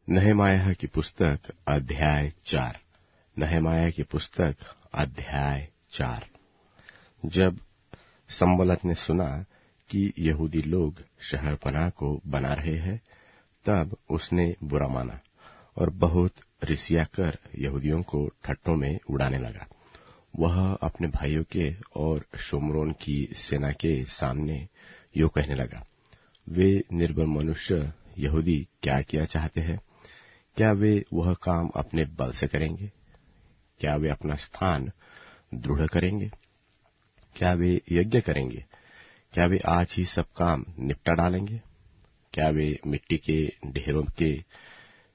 नहमायाह की पुस्तक अध्याय 4। नहमायाह की पुस्तक अध्याय 4। जब संबलत ने सुना कि यहूदी लोग शहरपनाह को बना रहे हैं, तब उसने बुरा माना और बहुत रिसिया कर यहूदियों को ठट्ठों में उड़ाने लगा। वह अपने भाइयों के और शोमरोन की सेना के सामने यो कहने लगा, वे निर्बल मनुष्य यहूदी क्या किया चाहते हैं? क्या वे वह काम अपने बल से करेंगे? क्या वे अपना स्थान दृढ़ करेंगे? क्या वे यज्ञ करेंगे? क्या वे आज ही सब काम निपटा डालेंगे? क्या वे मिट्टी के ढेरों के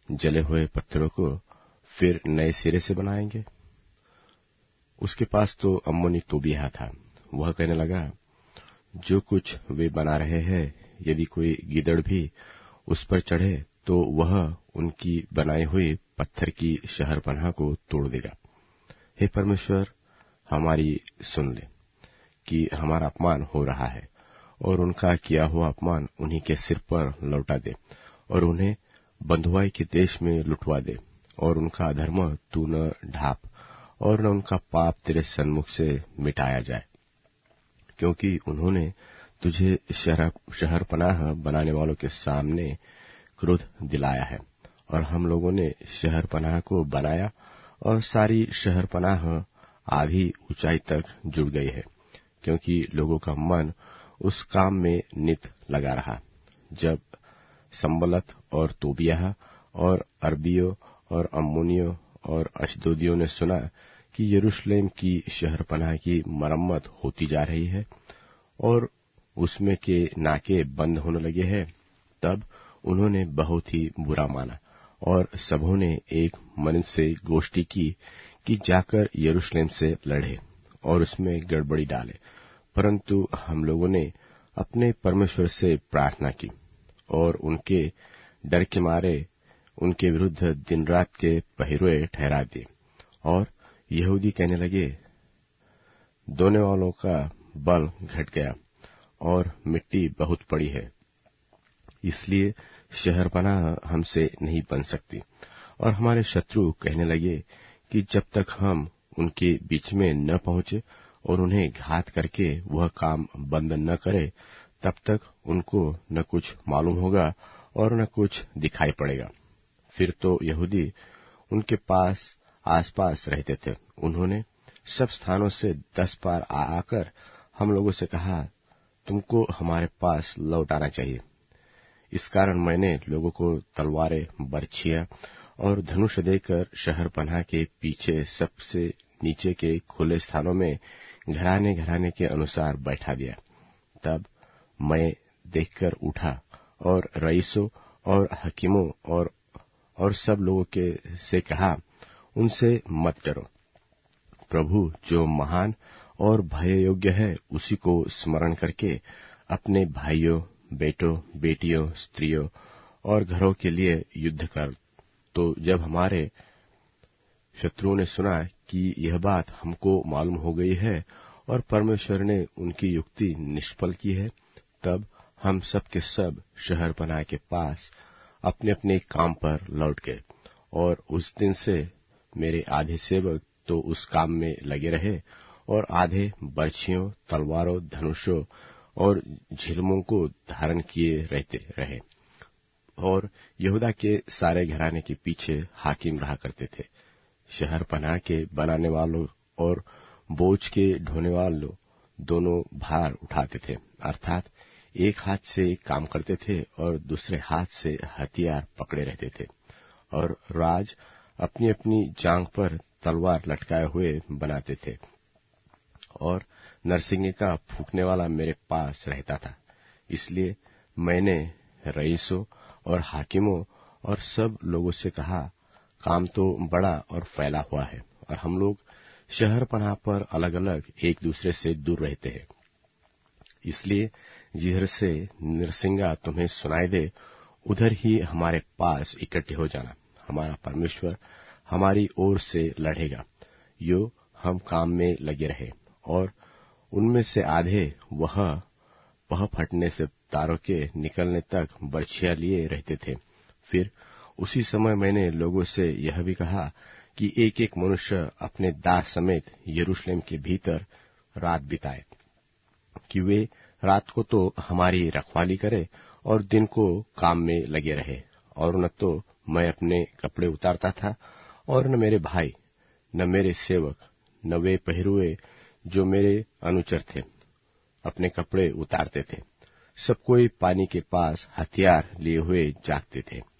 जले हुए पत्थरों को फिर नए सिरे से बनाएंगे? उसके पास तो अम्मोनी तोबियाह था। वह कहने लगा, जो कुछ वे बना रहे हैं, यदि कोई गीदड़ भी उस पर चढ़े तो वह उनकी बनाई हुई पत्थर की शहरपनाह को तोड़ देगा। हे परमेश्वर, हमारी सुन ले कि हमारा अपमान हो रहा है, और उनका किया हुआ अपमान उन्हीं के सिर पर लौटा दे, और उन्हें बंधुआई के देश में लुटवा दे, और उनका अधर्म तू न ढाप, और न उनका पाप तेरे सन्मुख से मिटाया जाए, क्योंकि उन्होंने तुझे शहरपनाह बनाने वालों के सामने क्रोध दिलाया है। और हम लोगों ने शहरपनाह को बनाया, और सारी शहरपनाह आधी ऊंचाई तक जुड़ गई है, क्योंकि लोगों का मन उस काम में नित लगा रहा। जब संबलत और तोबियाह और अरबियों और अम्मोनियों और अशदोदियों ने सुना कि यरूशलेम की शहरपनाह की मरम्मत होती जा रही है और उसमें के नाके बंद होने लगे हैं, तब उन्होंने बहुत ही बुरा माना, और सबों ने एक मन से गोष्ठी की कि जाकर यरूशलेम से लड़े और उसमें गड़बड़ी डाले। परंतु हम लोगों ने अपने परमेश्वर से प्रार्थना की और उनके डर के मारे उनके विरुद्ध दिन रात के पहरुए ठहरा दिए। और यहूदी कहने लगे, दोने वालों का बल घट गया और मिट्टी बहुत पड़ी है, इसलिए शहरपनाह हमसे नहीं बन सकती। और हमारे शत्रु कहने लगे कि जब तक हम उनके बीच में न पहुंचे और उन्हें घात करके वह काम बंद न करे, तब तक उनको न कुछ मालूम होगा और न कुछ दिखाई पड़ेगा। फिर तो यहूदी उनके पास आसपास रहते थे। उन्होंने सब स्थानों से 10 बार आकर हम लोगों से कहा, तुमको हमारे पास लौट आना चाहिए। इस कारण मैंने लोगों को तलवारें, बर्छियां और धनुष देकर शहरपनाह के पीछे सबसे नीचे के खुले स्थानों में घराने घराने के अनुसार बैठा दिया। तब मैं देखकर उठा और रईसों और हकीमों और सब लोगों के से कहा, उनसे मत डरो। प्रभु जो महान और भय योग्य है, उसी को स्मरण करके अपने भाइयों, बेटों, बेटियों, स्त्रियों और घरों के लिए युद्ध कर। तो जब हमारे शत्रुओं ने सुना कि यह बात हमको मालूम हो गई है और परमेश्वर ने उनकी युक्ति निष्फल की है, तब हम सब के सब शहरपनाह के पास अपने अपने काम पर लौट गए। और उस दिन से मेरे आधे सेवक तो उस काम में लगे रहे और आधे बर्छियों, तलवारों, धनुषों और झिलमों को धारण किए रहते रहे। और यहूदा के सारे घराने के पीछे हाकिम रहा करते थे। शहरपनाह के बनाने वालों और बोझ के ढोने वालों दोनों भार उठाते थे, अर्थात एक हाथ से काम करते थे और दूसरे हाथ से हथियार पकड़े रहते थे। और राज अपनी अपनी जांघ पर तलवार लटकाए हुए बनाते थे। और नरसिंगे का फूंकने वाला मेरे पास रहता था। इसलिए मैंने रईसों और हाकिमों और सब लोगों से कहा, काम तो बड़ा और फैला हुआ है, और हम लोग शहरपनाह पर अलग अलग एक दूसरे से दूर रहते हैं। इसलिए जिधर से नरसिंगा तुम्हें सुनाई दे, उधर ही हमारे पास इकट्ठे हो जाना। हमारा परमेश्वर हमारी ओर से लड़ेगा। यो हम काम में लगे रहे। और उनमें से आधे वह पह फटने से तारों के निकलने तक बर्छियां लिए रहते थे। फिर उसी समय मैंने लोगों से यह भी कहा कि एक एक मनुष्य अपने दास समेत यरूशलेम के भीतर रात बिताए, कि वे रात को तो हमारी रखवाली करे और दिन को काम में लगे रहे। और न तो मैं अपने कपड़े उतारता था, और न मेरे भाई, न मेरे सेवक, न वे पहरुए जो मेरे अनुचर थे अपने कपड़े उतारते थे। सब कोई पानी के पास हथियार लिए हुए जागते थे।